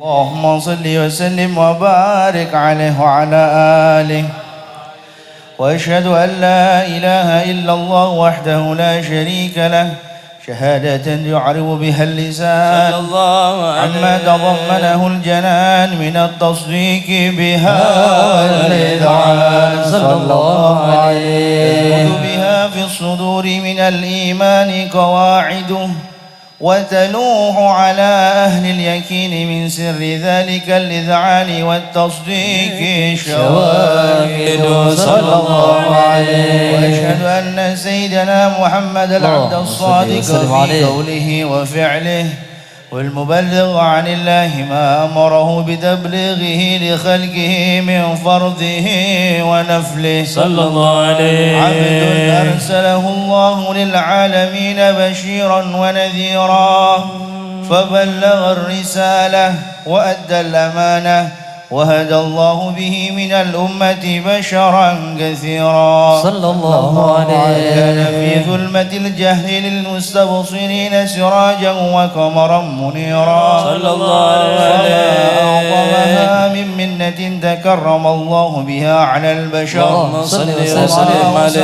اللهم صل وسلم وبارك عليه وعلى آله. وأشهد أن لا إله إلا الله وحده لا شريك له شهادة يعرف بها اللسان عما تضمنه الجنان من التصديق بها والإذعان صلى الله عليه. بها في الصدور من الإيمان قواعده وتلوح على أهل اليقين من سر ذلك الإذعان والتصديق شواهد صلى الله عليه. وأشهد أن سيدنا محمد العبد الصادق في قوله وفعله والمبلغ عن الله ما أمره بتبليغه لخلقه من فرضه ونفله صلى الله عليه. عبد أرسله الله للعالمين بشيرا ونذيرا فبلغ الرسالة وأدى الأمانة وهدى الله به من الأمة بشرا كثيرا صلى الله عليه. كان في ظلمة الجهل للمستبصرين سراجا وقمرا منيرا صلى الله عليه. أعظمها من منة تكرم الله بها على البشر اللهم صل وسلم عليه.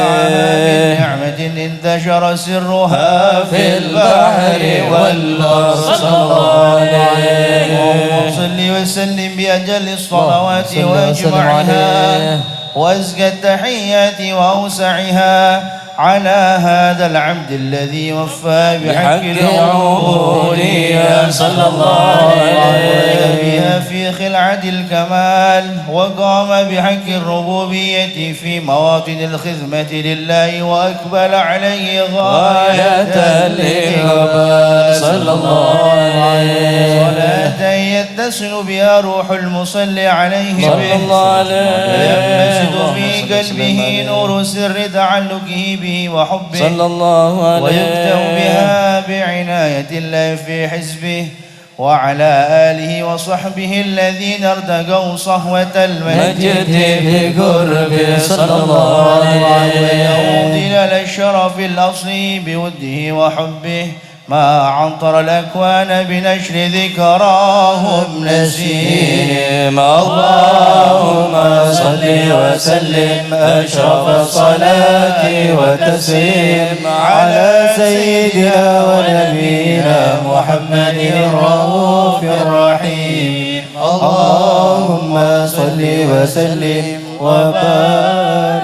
من نعمة انتشر سرها في البحر والبر صلى الله عليه. اللهم صل وسلم بأجل الصلوات وأجمعها وأزكى التحيات وأوسعها على هذا العبد الذي وفى بحق العبودية صلى الله عليه. بها في خلعة الكمال وقام بحق الربوبية في مواطن الخدمة لله وأقبل عليه غاية الإقبال صلى الله عليه. صلاة يتصل بها روح المصلي عليه صلى الله عليه. ينبسط في قلبه نور سر تعلقه به وحبه صلى الله عليه. ويكتب بها بعناية الله في حزبه وعلى آله وصحبه الذين ارتقوا صهوة المجد بقربه صلى الله عليه. ويوضل الشرف الأصلي بوده وحبه ما عنطر الأكوان بنشر ذكراهم نسيم. اللهم صل وسلم أشرف الصلاة وتسليم على سيدنا ونبينا محمد الرؤوف الرحيم. اللهم صل وسلم وبارك